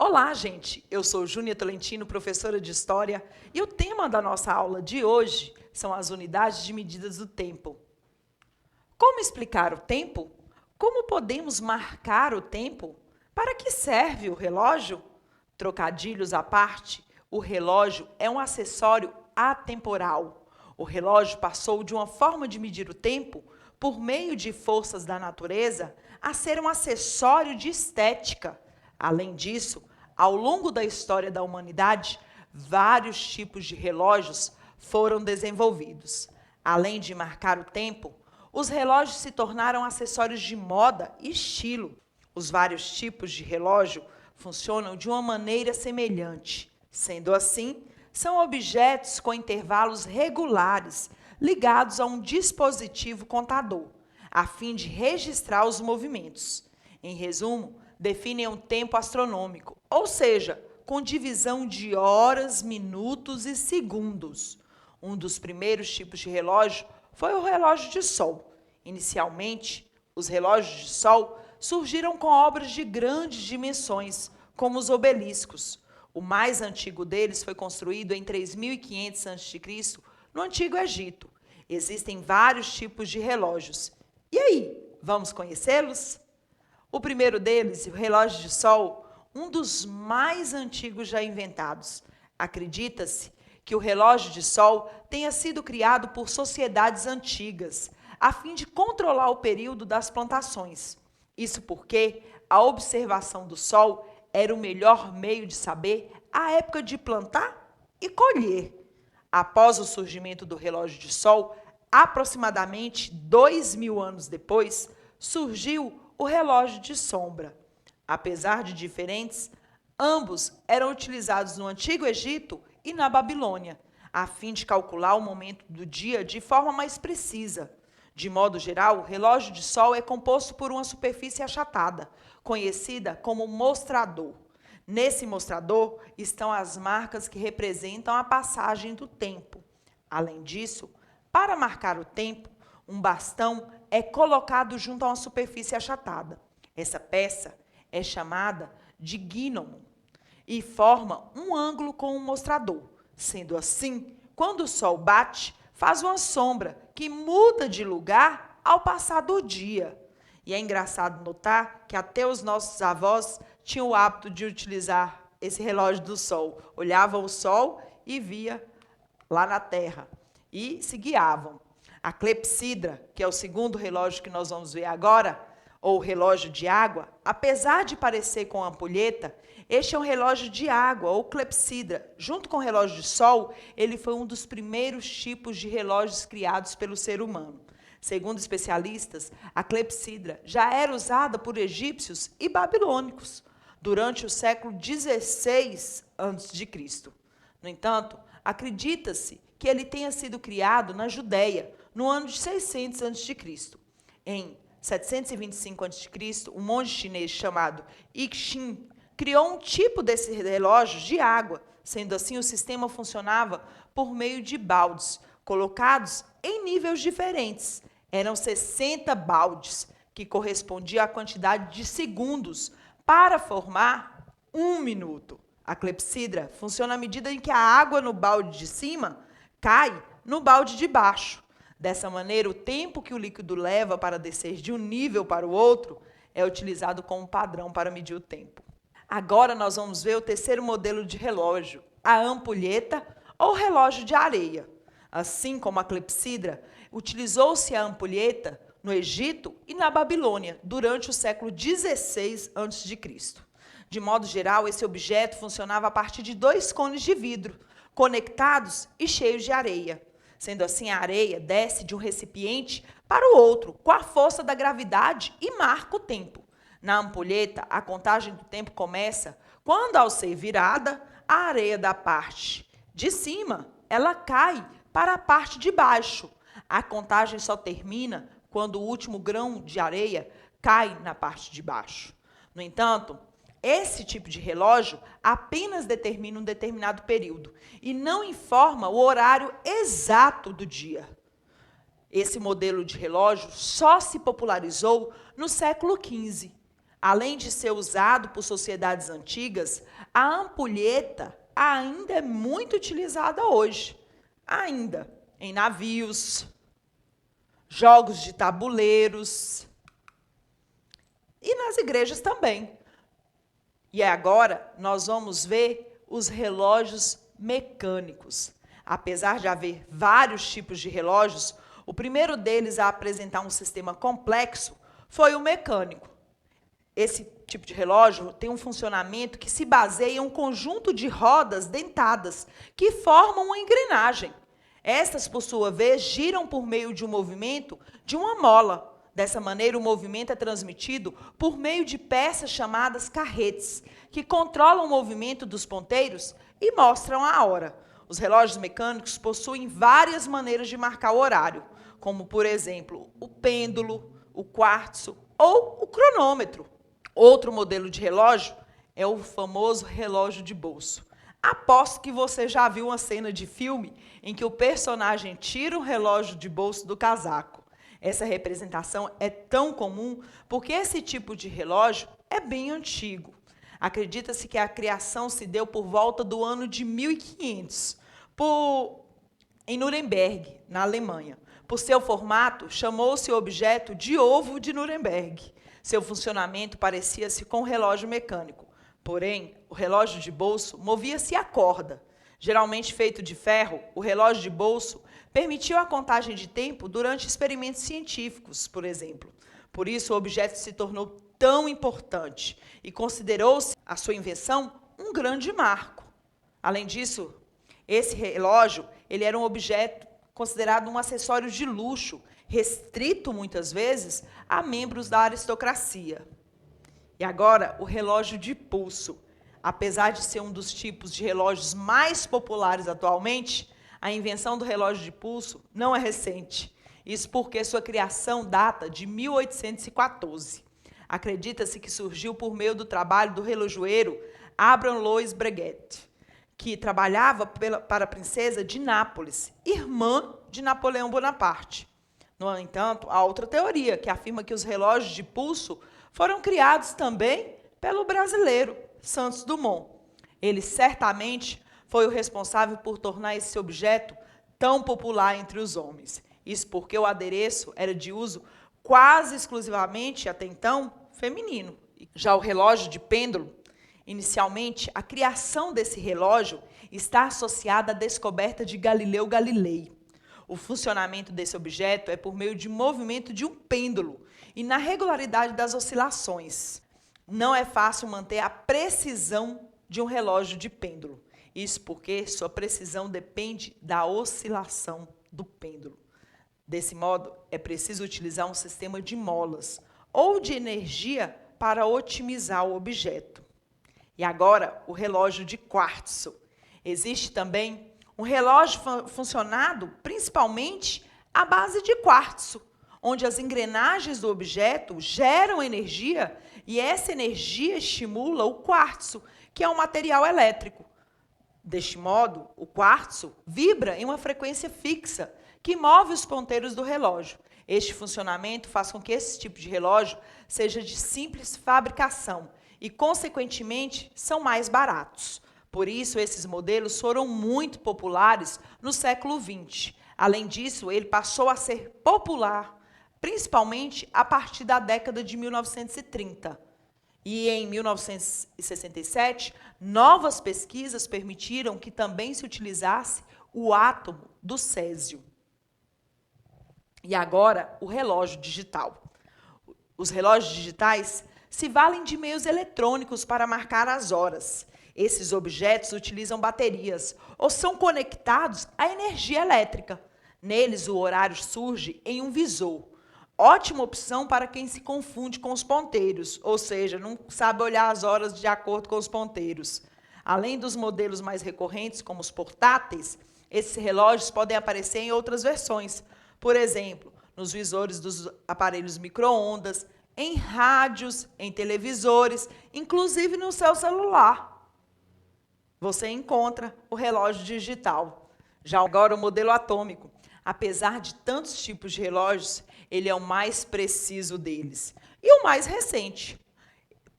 Olá, gente! Eu sou Júnia Tolentino, professora de História, e o tema da nossa aula de hoje são as unidades de medidas do tempo. Como explicar o tempo? Como podemos marcar o tempo? Para que serve o relógio? Trocadilhos à parte, o relógio é um acessório atemporal. O relógio passou de uma forma de medir o tempo, por meio de forças da natureza, a ser um acessório de estética. Além disso, ao longo da história da humanidade, vários tipos de relógios foram desenvolvidos. Além de marcar o tempo, os relógios se tornaram acessórios de moda e estilo. Os vários tipos de relógio funcionam de uma maneira semelhante. Sendo assim, são objetos com intervalos regulares, ligados a um dispositivo contador, a fim de registrar os movimentos. Em resumo, definem um tempo astronômico, ou seja, com divisão de horas, minutos e segundos. Um dos primeiros tipos de relógio foi o relógio de sol. Inicialmente, os relógios de sol surgiram com obras de grandes dimensões, como os obeliscos. O mais antigo deles foi construído em 3500 a.C., no Antigo Egito. Existem vários tipos de relógios. E aí, vamos conhecê-los? O primeiro deles, o relógio de sol, um dos mais antigos já inventados. Acredita-se que o relógio de sol tenha sido criado por sociedades antigas, a fim de controlar o período das plantações. Isso porque a observação do sol era o melhor meio de saber a época de plantar e colher. Após o surgimento do relógio de sol, aproximadamente 2000 anos depois, surgiu o relógio de sombra. Apesar de diferentes, ambos eram utilizados no Antigo Egito e na Babilônia, a fim de calcular o momento do dia de forma mais precisa. De modo geral, o relógio de sol é composto por uma superfície achatada, conhecida como mostrador. Nesse mostrador estão as marcas que representam a passagem do tempo. Além disso, para marcar o tempo, um bastão é colocado junto a uma superfície achatada. Essa peça é chamada de gnomon e forma um ângulo com um mostrador. Sendo assim, quando o sol bate, faz uma sombra que muda de lugar ao passar do dia. E é engraçado notar que até os nossos avós tinham o hábito de utilizar esse relógio do sol. Olhavam o sol e via lá na terra e se guiavam. A clepsidra, que é o segundo relógio que nós vamos ver agora, ou relógio de água, apesar de parecer com ampulheta, este é um relógio de água, ou clepsidra. Junto com o relógio de sol, ele foi um dos primeiros tipos de relógios criados pelo ser humano. Segundo especialistas, a clepsidra já era usada por egípcios e babilônicos durante o século XVI a.C. No entanto, acredita-se que ele tenha sido criado na Judéia, no ano de 600 a.C. Em 725 a.C., um monge chinês chamado I Ching criou um tipo desse relógio de água. Sendo assim, o sistema funcionava por meio de baldes, colocados em níveis diferentes. Eram 60 baldes, que correspondia à quantidade de segundos para formar 1 minuto. A clepsidra funciona à medida em que a água no balde de cima cai no balde de baixo. Dessa maneira, o tempo que o líquido leva para descer de um nível para o outro é utilizado como padrão para medir o tempo. Agora nós vamos ver o terceiro modelo de relógio, a ampulheta ou relógio de areia. Assim como a clepsidra, utilizou-se a ampulheta no Egito e na Babilônia durante o século XVI a.C. De modo geral, esse objeto funcionava a partir de 2 cones de vidro, conectados e cheios de areia. Sendo assim, a areia desce de um recipiente para o outro, com a força da gravidade e marca o tempo. Na ampulheta, a contagem do tempo começa quando, ao ser virada, a areia da parte de cima, ela cai para a parte de baixo. A contagem só termina quando o último grão de areia cai na parte de baixo. No entanto, esse tipo de relógio apenas determina um determinado período e não informa o horário exato do dia. Esse modelo de relógio só se popularizou no século XV. Além de ser usado por sociedades antigas, a ampulheta ainda é muito utilizada hoje. Ainda em navios, jogos de tabuleiros e nas igrejas também. E agora nós vamos ver os relógios mecânicos. Apesar de haver vários tipos de relógios, o primeiro deles a apresentar um sistema complexo foi o mecânico. Esse tipo de relógio tem um funcionamento que se baseia em um conjunto de rodas dentadas que formam uma engrenagem. Estas, por sua vez, giram por meio de um movimento de uma mola. Dessa maneira, o movimento é transmitido por meio de peças chamadas carretes, que controlam o movimento dos ponteiros e mostram a hora. Os relógios mecânicos possuem várias maneiras de marcar o horário, como, por exemplo, o pêndulo, o quartzo ou o cronômetro. Outro modelo de relógio é o famoso relógio de bolso. Aposto que você já viu uma cena de filme em que o personagem tira o relógio de bolso do casaco. Essa representação é tão comum porque esse tipo de relógio é bem antigo. Acredita-se que a criação se deu por volta do ano de 1500, em Nuremberg, na Alemanha. Por seu formato, chamou-se o objeto de ovo de Nuremberg. Seu funcionamento parecia-se com um relógio mecânico. Porém, o relógio de bolso movia-se a corda. Geralmente feito de ferro, o relógio de bolso permitiu a contagem de tempo durante experimentos científicos, por exemplo. Por isso, o objeto se tornou tão importante e considerou-se a sua invenção um grande marco. Além disso, esse relógio ele era um objeto considerado um acessório de luxo, restrito, muitas vezes, a membros da aristocracia. E agora, o relógio de pulso. Apesar de ser um dos tipos de relógios mais populares atualmente, a invenção do relógio de pulso não é recente. Isso porque sua criação data de 1814. Acredita-se que surgiu por meio do trabalho do relojoeiro Abraham Louis Breguet, que trabalhava para a princesa de Nápoles, irmã de Napoleão Bonaparte. No entanto, há outra teoria que afirma que os relógios de pulso foram criados também pelo brasileiro Santos Dumont. Ele certamente foi o responsável por tornar esse objeto tão popular entre os homens. Isso porque o adereço era de uso quase exclusivamente, até então, feminino. Já o relógio de pêndulo, inicialmente, a criação desse relógio está associada à descoberta de Galileu Galilei. O funcionamento desse objeto é por meio de movimento de um pêndulo e na regularidade das oscilações. Não é fácil manter a precisão de um relógio de pêndulo. Isso porque sua precisão depende da oscilação do pêndulo. Desse modo, é preciso utilizar um sistema de molas ou de energia para otimizar o objeto. E agora, o relógio de quartzo. Existe também um relógio funcionado principalmente à base de quartzo, onde as engrenagens do objeto geram energia e essa energia estimula o quartzo, que é um material elétrico. Deste modo, o quartzo vibra em uma frequência fixa, que move os ponteiros do relógio. Este funcionamento faz com que esse tipo de relógio seja de simples fabricação e, consequentemente, são mais baratos. Por isso, esses modelos foram muito populares no século XX. Além disso, ele passou a ser popular, principalmente a partir da década de 1930. E em 1967, novas pesquisas permitiram que também se utilizasse o átomo do césio. E agora, o relógio digital. Os relógios digitais se valem de meios eletrônicos para marcar as horas. Esses objetos utilizam baterias ou são conectados à energia elétrica. Neles, o horário surge em um visor. Ótima opção para quem se confunde com os ponteiros, ou seja, não sabe olhar as horas de acordo com os ponteiros. Além dos modelos mais recorrentes, como os portáteis, esses relógios podem aparecer em outras versões. Por exemplo, nos visores dos aparelhos micro-ondas, em rádios, em televisores, inclusive no seu celular. Você encontra o relógio digital. Já agora, o modelo atômico. Apesar de tantos tipos de relógios, ele é o mais preciso deles. E o mais recente.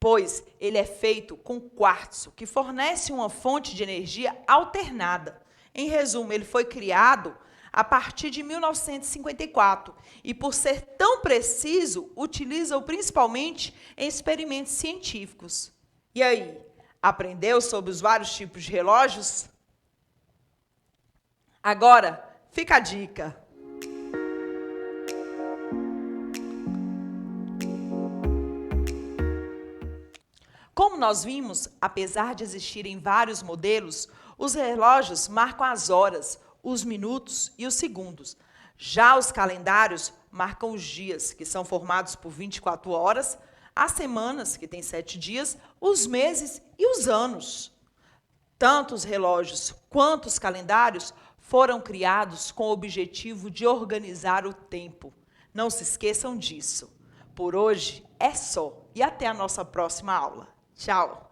pois ele é feito com quartzo, que fornece uma fonte de energia alternada. Em resumo, ele foi criado a partir de 1954 e, por ser tão preciso, utiliza-o principalmente em experimentos científicos. E aí, aprendeu sobre os vários tipos de relógios? Agora, fica a dica. Como nós vimos, apesar de existirem vários modelos, os relógios marcam as horas, os minutos e os segundos. Já os calendários marcam os dias, que são formados por 24 horas, as semanas, que têm 7 dias, os meses e os anos. Tanto os relógios quanto os calendários foram criados com o objetivo de organizar o tempo. Não se esqueçam disso. Por hoje é só e até a nossa próxima aula. Tchau!